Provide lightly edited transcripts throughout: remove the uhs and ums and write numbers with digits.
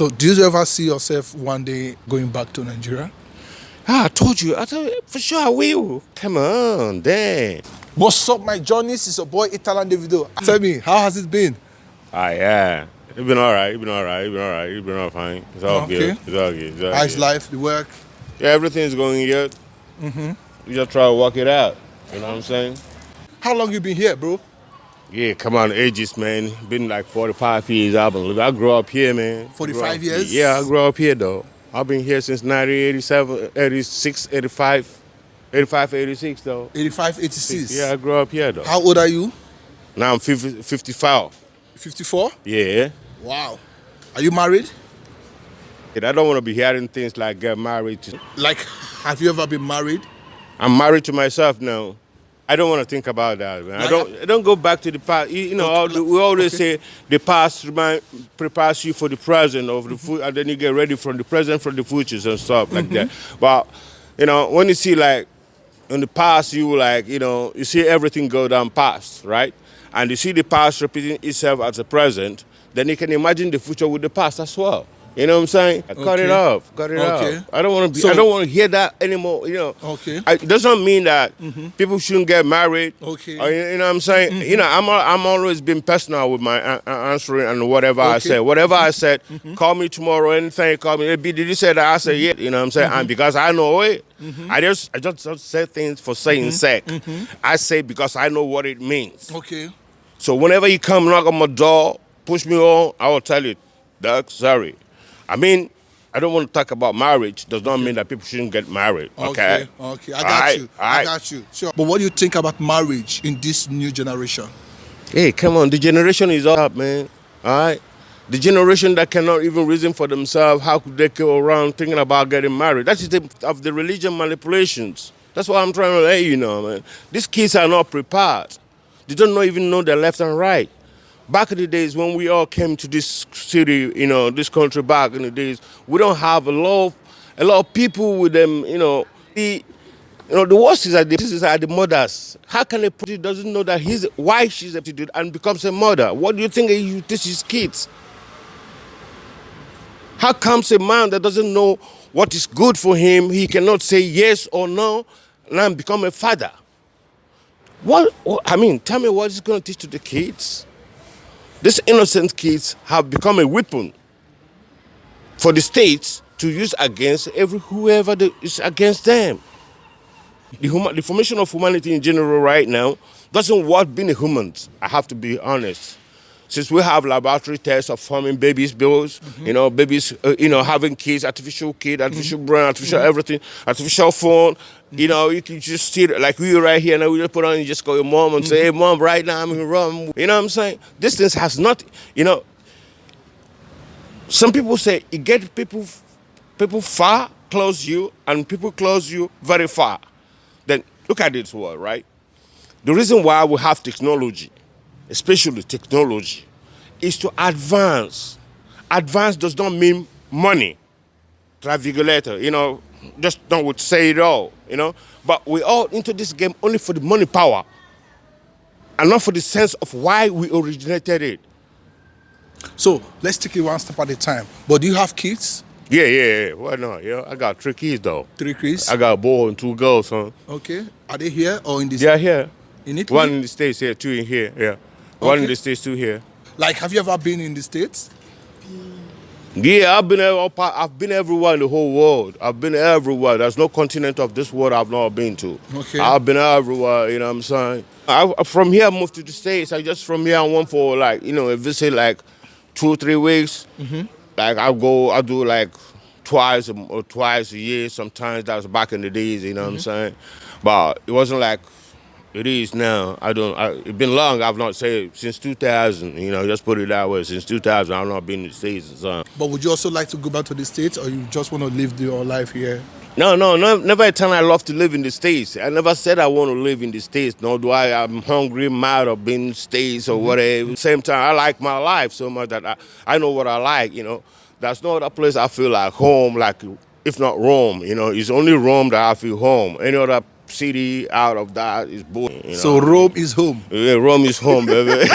So do you ever see yourself one day going back to Nigeria? I told you, for sure I will. Come on, damn. What's up, my journeys? It's your boy Italan Davido. Tell me, how has it been? Yeah. It's been all right. It's been all fine. It's all good. It's all good. How's life, the work? Yeah, everything's going good. We just try to work it out. You know what I'm saying? How long you been here, bro? Yeah, come on, ages, man. Been like 45 years. I grew up here, man. 45 years? Yeah, I grew up here, though. I've been here since 1987, 86, 85, 86, though. 85, 86? Yeah, I grew up here, though. How old are you? Now I'm 55. 54? Yeah. Wow. Are you married? I don't want to be hearing things like get married. Like, have you ever been married? I'm married to myself now. I don't want to think about that, man. I don't go back to the past. You know, we always say the past prepares you for the present of the future, and then you get ready for the present for the futures and stuff like that. But you know, when you see like in the past, you like you see everything go down past, right? And you see the past repeating itself as the present, then you can imagine the future with the past as well. You know what I'm saying? Cut it off. I don't want to be. I don't want to hear that anymore. Okay. It doesn't mean that people shouldn't get married. Okay. Or, you know what I'm saying? You know, I'm always been personal with my answering and whatever I said. Whatever I said, call me tomorrow. Anything, call me. Did you say that? I said yeah. You know what I'm saying? And because I know it, I just don't say things for saying sake. I say because I know what it means. Okay. So whenever you come knock on my door, push me on, I will tell you, Doug, sorry. I mean, I don't want to talk about marriage. Does not mean that people shouldn't get married. Okay. Okay. I got you. Sure. But what do you think about marriage in this new generation? Hey, come on. The generation is up, man. All right. The generation that cannot even reason for themselves, how could they go around thinking about getting married? That is of the religion manipulations. That's what I'm trying to let you know, man. These kids are not prepared. They don't even know their left and right. Back in the days when we all came to this city, this country back in the days, we don't have a lot of people with them, the worst is that the mothers. How can a person doesn't know that why she's a prostitute and becomes a mother? What do you think you teach his kids? How comes a man that doesn't know what is good for him, he cannot say yes or no, and become a father? Tell me what he's going to teach to the kids? These innocent kids have become a weapon for the states to use against whoever is against them. The formation of humanity in general right now doesn't work being a human, I have to be honest. Since we have laboratory tests of forming babies, babies, having kids, artificial brain, artificial everything, artificial phone, you can just see it like we right here, and we just put on, you just call your mom and say, hey, mom, right now I'm in Rome. You know what I'm saying? This thing has not, some people say it gets people far close you, and people close you very far. Then look at this world, right? The reason why we have technology, especially technology, is to advance. Advance does not mean money. Travigulator, just don't say it all, But we all into this game only for the money power and not for the sense of why we originated it. So let's take it one step at a time. But do you have kids? Yeah. Why not? Yeah, I got 3 kids though. 3 kids? I got a boy and 2 girls, son. Okay. Are they here or in this? Yeah, here. In Italy? 1 in the States here, 2 in here. Yeah. 1 in the States, 2 here. Like, have you ever been in the States? Yeah, I've been everywhere in the whole world. I've been everywhere. There's no continent of this world I've not been to. Okay. I've been everywhere, you know what I'm saying? From here, I moved to the States. I just from here, I went for a visit 2 or 3 weeks. Like I do like twice a year. Sometimes that was back in the days, you know what I'm saying? But it wasn't like it is now. It's been long. I've not said since 2000. Just put it that way. Since 2000, I've not been in the States and so. But would you also like to go back to the States, or you just want to live your life here? No. Never a time I love to live in the States. I never said I want to live in the States. Nor do I'm hungry, mad of being in the States or whatever. At the same time, I like my life so much that I know what I like. There's no other place I feel like home. Like if not Rome. It's only Rome that I feel home. Any other city out of that is boring. So Rome is home. Yeah, Rome is home, baby.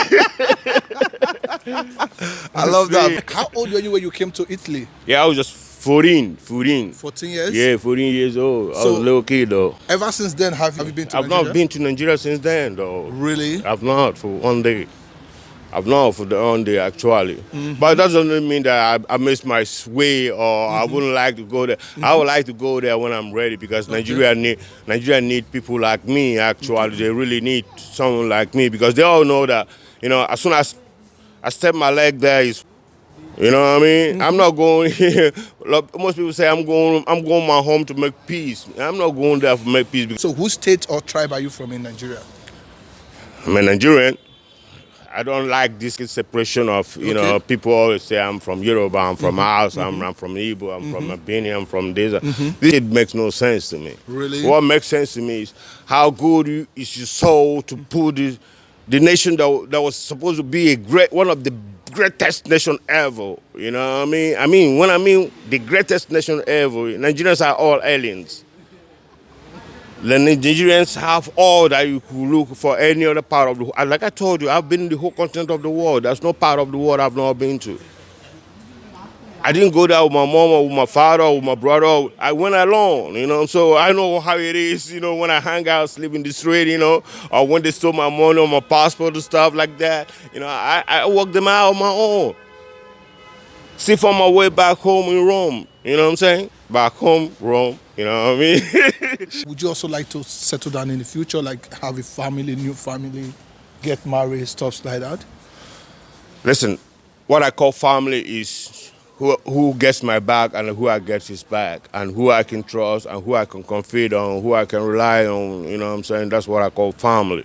I love that. How old were you when you came to Italy? Yeah, I was just 14. 14 years? Yeah, 14 years old. I was So- a little kid, though. Ever since then, have you been to I've Nigeria? not been to Nigeria since then, though. Really? I've not for one day. I've not for the one day, actually. Mm-hmm. But that doesn't mean that I missed my way or I wouldn't like to go there. I would like to go there when I'm ready because Nigeria need people like me, actually. They really need someone like me because they all know that, as soon as I step my leg there, you know what I mean? I'm not going here. Most people say I'm going my home to make peace. I'm not going there to make peace. So whose state or tribe are you from in Nigeria? I'm a Nigerian. I don't like this separation of, people always say I'm from Yoruba, I'm from House, I'm from Igbo, I'm from Abini, I'm from this. This makes no sense to me. Really? What makes sense to me is how good is your soul to put the nation that was supposed to be one of the greatest nation ever. You know what I mean? When I mean the greatest nation ever, Nigerians are all aliens. The Nigerians have all that you could look for any other part of the world. And like I told you, I've been in the whole continent of the world. There's no part of the world I've not been to. I didn't go there with my mom or with my father or with my brother. I went alone, so I know how it is, when I hang out, sleep in the street, or when they stole my money or my passport and stuff like that. I worked them out on my own. See, from my way back home in Rome, you know what I'm saying? Back home, Rome, you know what I mean? Would you also like to settle down in the future, like have a family, new family, get married, stuff like that? Listen, what I call family is who gets my back and who I get his back, and who I can trust and who I can confide on, who I can rely on, you know what I'm saying? That's what I call family.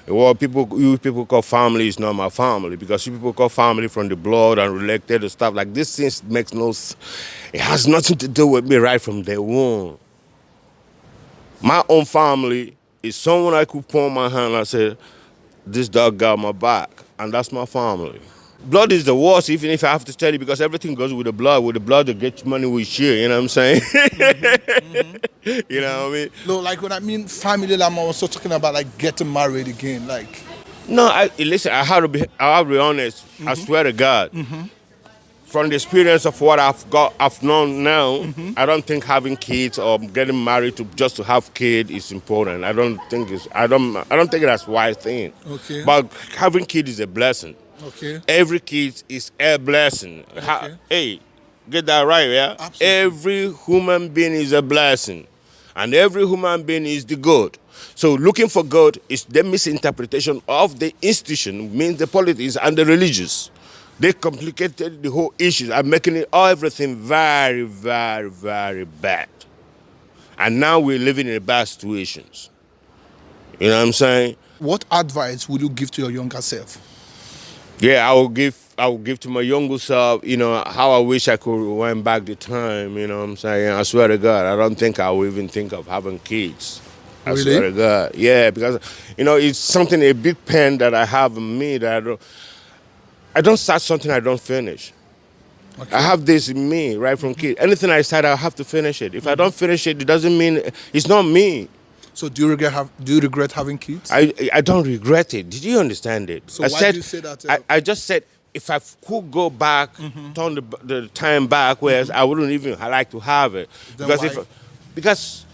What you people call family is not my family, because you people call family from the blood and related and stuff like this. Things makes it has nothing to do with me right from day one. My own family is someone I could point my hand and say, this dog got my back, and that's my family. Blood is the worst, even if I have to tell you, because everything goes with the blood. With the blood, they get money, we share, you know what I'm saying? You know what I mean? No, like when I mean family, I'm also talking about like getting married again, like. No, listen, I have to be honest. I swear to God. From the experience of what I've known now, I don't think having kids or getting married just to have kids is important. I don't think that's a wise thing. Okay. But having kids is a blessing. Okay. Every kid is a blessing. Okay. Hey, get that right, yeah? Absolutely. Every human being is a blessing. And every human being is the good. So looking for God is the misinterpretation of the institution, means the politics and the religious. They complicated the whole issue and making everything very, very, very bad. And now we're living in bad situations. You know what I'm saying? What advice would you give to your younger self? Yeah, I will give to my younger self, how I wish I could rewind back the time, you know what I'm saying? I swear to God, I don't think I will even think of having kids. I Really? swear to God. Yeah, because, it's a big pain that I have in me that I don't start something I don't finish. Okay. I have this in me right from kid. Anything I start, I have to finish it. If I don't finish it, it doesn't mean it's not me. So do you regret having kids? I don't regret it. Did you understand it? So why did you say that? I just said if I could go back, turn the time back, whereas I wouldn't even like to have it. Then Because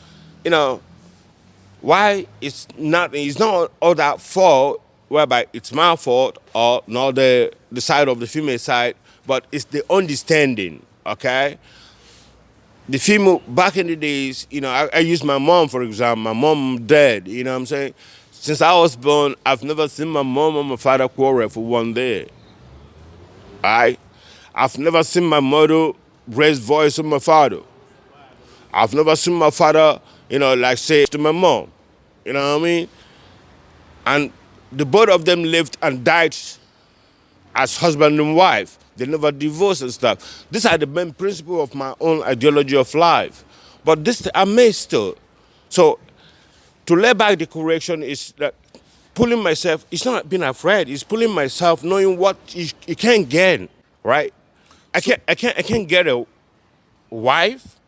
why it's not all that fault, whereby it's my fault or not the side of the female side, but it's the understanding, okay? The female, back in the days, I use my mom, for example. My mom dead, you know what I'm saying? Since I was born, I've never seen my mom or my father quarrel for one day. All right? I've never seen my mother raise voice with my father. I've never seen my father, say to my mom. You know what I mean? And the both of them lived and died as husband and wife. They never divorced and stuff. These are the main principles of my own ideology of life. But this, I'm made still. So to lay back the correction is that pulling myself, it's not being afraid, it's pulling myself knowing what you can't get, right? I can't get a wife,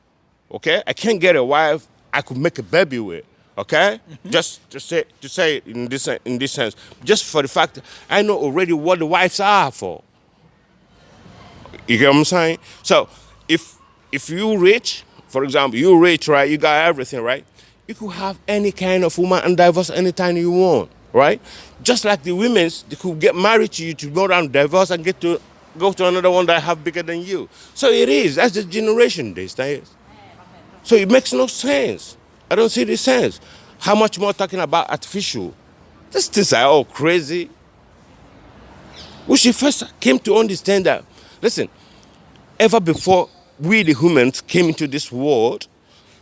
okay? I can't get a wife I could make a baby with. Okay, just to say it in this sense, just for the fact that I know already what the wives are for. You get what I'm saying? So if you rich, for example, you rich, right? You got everything, right? You could have any kind of woman and divorce anytime you want, right? Just like the women's, they could get married to you to go down divorce and get to go to another one that have bigger than you. So it is. That's the generation these days. So it makes no sense. I don't see the sense. How much more talking about artificial? These things are all crazy. We should first came to understand that, listen, ever before we the humans came into this world,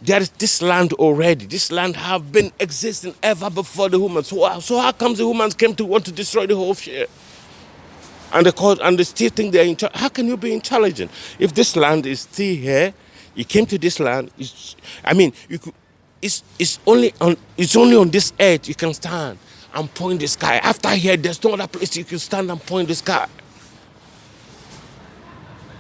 there is this land already. This land have been existing ever before the humans. So how comes the humans came to want to destroy the whole shit? And they still think they're how can you be intelligent? If this land is still here, you came to this land, it's only on this earth you can stand and point the sky. After here, there's no other place you can stand and point the sky.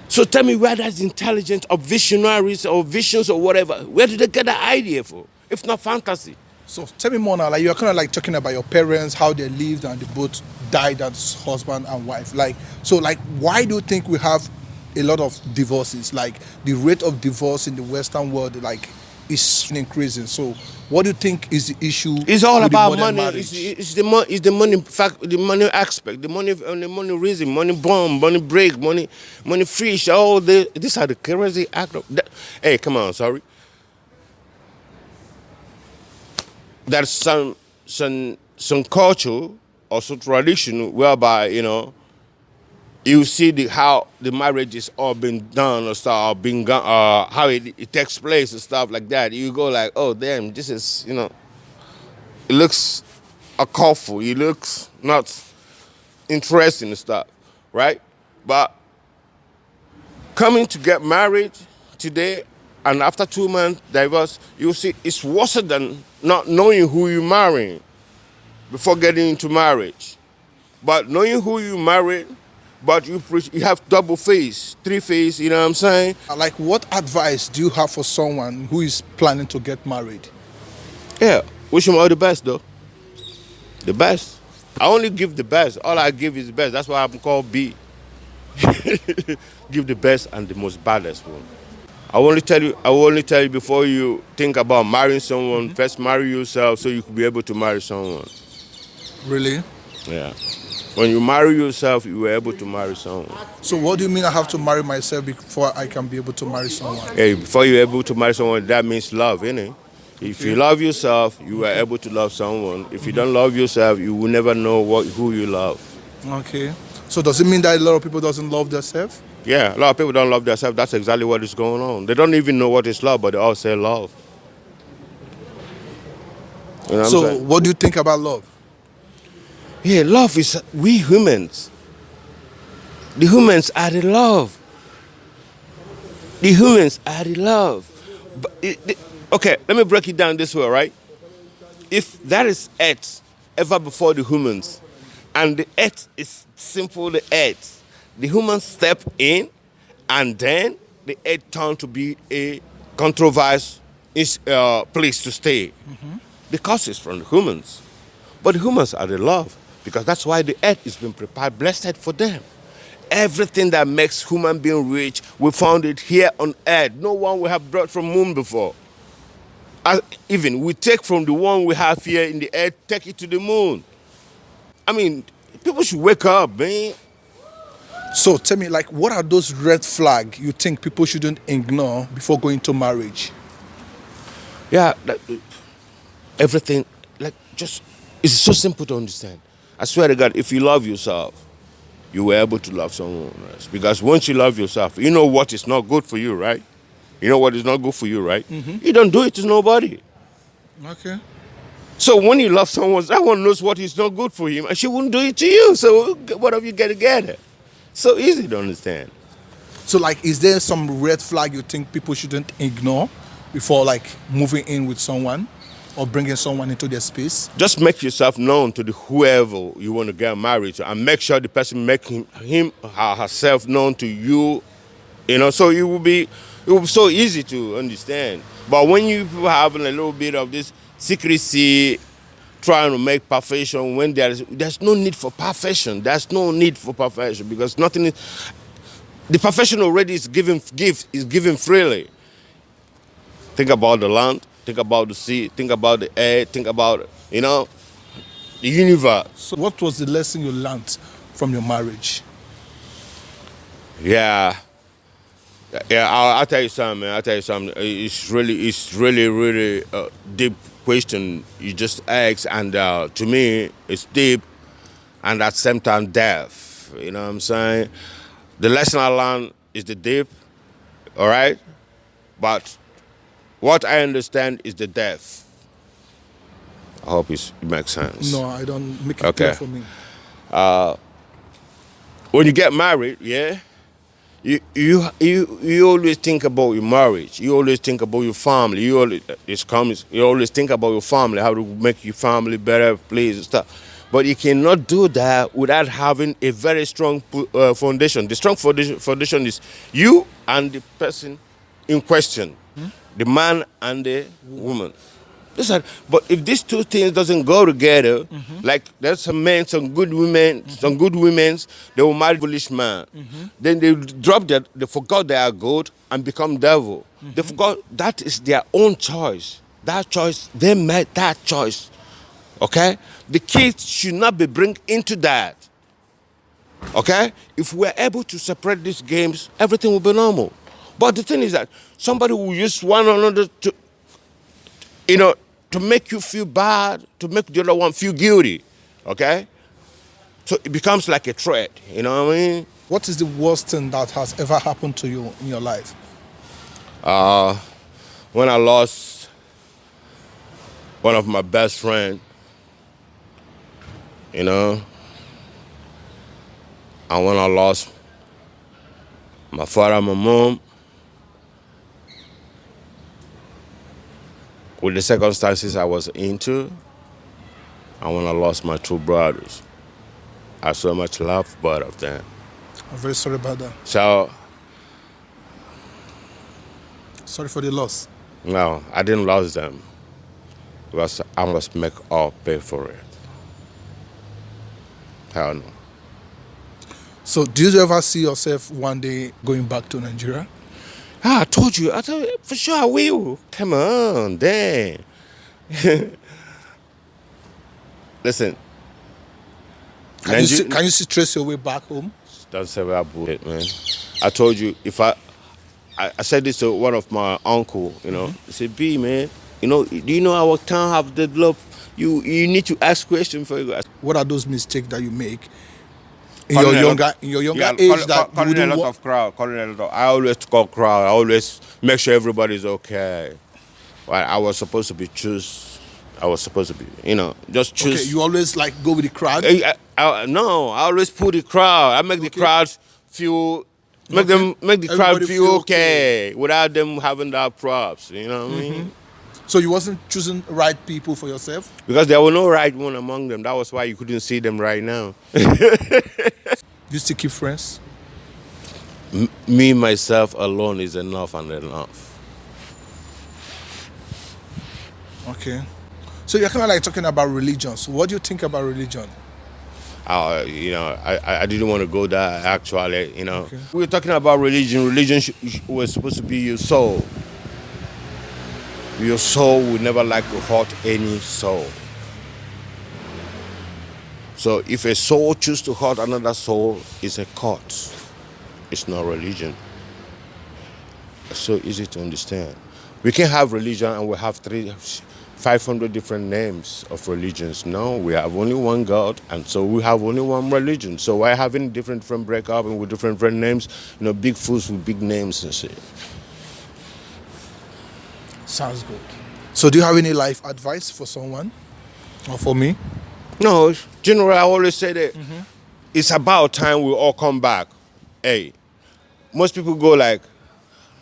So tell me where that's intelligence or visionaries or visions or whatever. Where did they get that idea for? If not fantasy. So tell me more now. Like, you're kind of like talking about your parents, how they lived, and they both died as husband and wife. Why do you think we have a lot of divorces? Like, the rate of divorce in the Western world, like, is increasing. So what do you think is the issue? It's all with about the modern money. marriage? It's the money. It's the money fact. The money aspect. The money reason. Money bomb. Money break. Money fish. All these are the crazy act of. Hey, come on. Sorry. There's some culture or some tradition whereby you see how the marriage is all been done or stuff, or being how it takes place and stuff like that. You go like, oh damn, this is it looks colorful. It looks not interesting and stuff, right? But coming to get married today and after 2 months divorce, you see it's worse than not knowing who you're marrying before getting into marriage. But knowing who you married, but you have double face, three face, you know what I'm saying? Like, what advice do you have for someone who is planning to get married? Yeah, wish them all the best though. The best. I only give the best. All I give is the best. That's why I'm called B. Give the best and the most baddest one. I will only tell you before you think about marrying someone, first marry yourself so you could be able to marry someone. Really? Yeah. When you marry yourself, you were able to marry someone. So what do you mean I have to marry myself before I can be able to marry someone? Yeah, before you're able to marry someone, that means love, innit? If you love yourself, you are able to love someone. If you don't love yourself, you will never know who you love. Okay. So does it mean that a lot of people doesn't love themselves? Yeah, a lot of people don't love themselves. That's exactly what is going on. They don't even know what is love, but they all say love. You know what I'm So saying? what do you think about love? Yeah, love is we humans. The humans are the love. The humans are the love. Okay, let me break it down this way, right? If that is earth ever before the humans, and the earth is simple the earth, the humans step in, and then the earth turned to be a controversial place to stay. The cause is from the humans. But the humans are the love, because that's why the earth has been prepared, blessed for them. Everything that makes human being rich, we found it here on earth. No one we have brought from moon before. Even we take from the one we have here in the earth, take it to the moon. I mean, people should wake up, man. So tell me, like, what are those red flags you think people shouldn't ignore before going to marriage? Yeah, everything, it's so simple to understand. I swear to God, if you love yourself, you were able to love someone else. Because once you love yourself, you know what is not good for you, right? You know what is not good for you, right? You don't do it to nobody. Okay. So when you love someone, that one knows what is not good for him, and she wouldn't do it to you. So what have you got together? So easy to understand. So, like, is there some red flag you think people shouldn't ignore before, like, moving in with someone or bringing someone into their space? Just make yourself known to whoever you want to get married to, and make sure the person make him or herself known to you. So it will be so easy to understand. But when you people having a little bit of this secrecy, trying to make perfection when there's no need for perfection. There's no need for perfection because nothing is, the perfection already is given freely. Think about the land, think about the sea, think about the air, think about, the universe. So what was the lesson you learned from your marriage? Yeah. Yeah, I'll tell you something, man. I'll tell you something. It's really a deep question you just asked, and to me, it's deep, and at the same time, depth. You know what I'm saying? The lesson I learned is the deep, all right? But what I understand is the depth. I hope it makes sense. No, I don't make it Okay. clear for me. When you get married, yeah, you always think about your marriage. You always think about your family. You always think about your family, how to make your family better, place and stuff. But you cannot do that without having a very strong foundation. The strong foundation is you and the person in question, the man and the woman. But if these two things doesn't go together, like there's some men, some good women, they will marry foolish man. Then they drop that, they forgot they are good and become devil. They forgot that is their own choice. That choice, they made that choice. Okay? The kids should not be bring into that. Okay? If we're able to separate these games, everything will be normal. But the thing is that somebody will use one another to, to make you feel bad, to make the other one feel guilty, okay? So it becomes like a threat, you know what I mean? What is the worst thing that has ever happened to you in your life? When I lost one of my best friends, and when I lost my father and my mom, with the circumstances I was into, and when I lost my two brothers. I so much love both of them. I'm very sorry about that. So, Sorry for the loss. no, I didn't lose them. Because I must make all pay for it. Hell no. So do you ever see yourself one day going back to Nigeria? I told you, for sure I will. Come on, damn. Listen. Can you see trace your way back home? That's a bullshit, man. I told you, if I said this to one of my uncle, he said, B, man, do you know our town have developed? You need to ask questions for you. What are those mistakes that you make in your younger age that you calling a wouldn't lot of crowd, I always call crowd. I always make sure everybody's okay. Well, I was supposed to be just choose. Okay, you always go with the crowd? No, I always pull the crowd. I make the crowd feel, make the crowd feel okay without them having that props. You know what I mean? So you wasn't choosing right people for yourself? Because there were no right one among them. That was why you couldn't see them right now. You still keep friends? Me, myself alone is enough and enough. Okay. So you're kind of talking about religion. So what do you think about religion? I didn't want to go there actually, Okay. We were talking about religion. Religion was supposed to be your soul. Your soul would never like to hurt any soul. So if a soul chooses to hurt another soul, it's a cult. It's not religion. It's so easy to understand. We can have religion and we have 500 different names of religions. No, we have only one God, and so we have only one religion. So why having different breakup and with different names? Big fools with big names and shit. Sounds good. So do you have any life advice for someone or for me? No, generally I always say that it's about time we all come back. Hey, most people go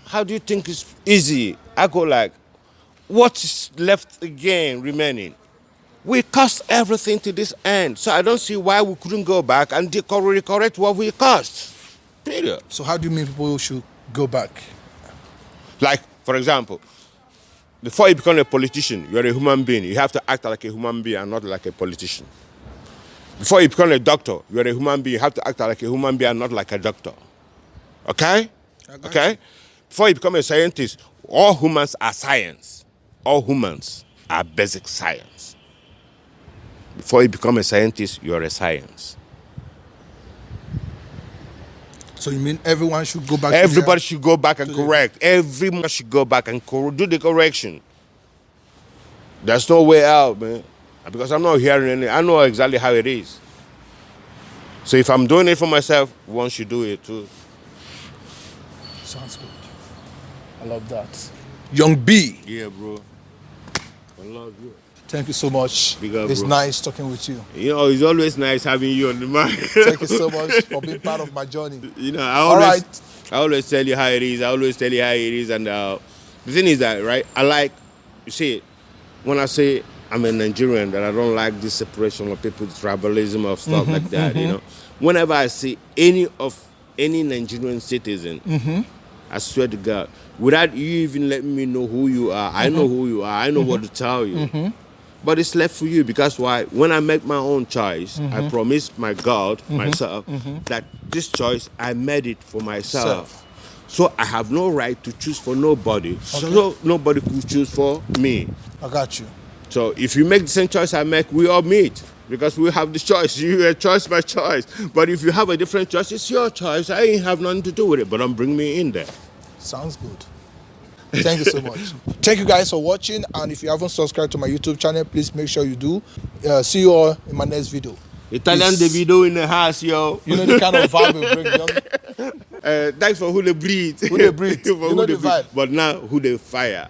how do you think it's easy? I go what is left again remaining? We cost everything to this end, so I don't see why we couldn't go back and correct what we cost. Period. So how do you mean people should go back? For example, Before you become a politician, you're a human being. You have to act like a human being and not like a politician. Before you become a doctor, you're a human being. You have to act like a human being and not like a doctor. Okay? Okay? Before you become a scientist, all humans are science. All humans are basic science. Before you become a scientist, you're a science. So you mean everyone should go back? Everybody should go back and correct. Everyone should go back and do the correction. There's no way out, man. Because I'm not hearing any. I know exactly how it is. So if I'm doing it for myself, one should do it too. Sounds good. I love that. Young B. Yeah, bro. I love you. Thank you so much. Big up, it's bro. nice talking with you. You know, it's always nice having you on the mic. Thank you so much for being part of my journey. You know, I always tell you how it is. I always tell you how it is. And the thing is that, right, you see, when I say I'm a Nigerian, that I don't like this separation of people, tribalism of stuff like that, you know. Whenever I see any Nigerian citizen, I swear to God, without you even letting me know who you are, I know who you are. I know what to tell you. But it's left for you because why? When I make my own choice, I promised my God, myself, that this choice, I made it for myself. So I have no right to choose for nobody. Okay. So nobody could choose for me. I got you. So if you make the same choice I make, we all meet. Because we have the choice. You have choice by choice. But if you have a different choice, it's your choice. I ain't have nothing to do with it. But don't bring me in there. Sounds good. Thank you so much. Thank you guys for watching, and if you haven't subscribed to my YouTube channel, please make sure you do. See you all in my next video. Italian Davido in the house, yo. You know the kind of vibe we bring, young. Thanks for who they breathe. Who they breathe. You know the vibe. But now who they fire.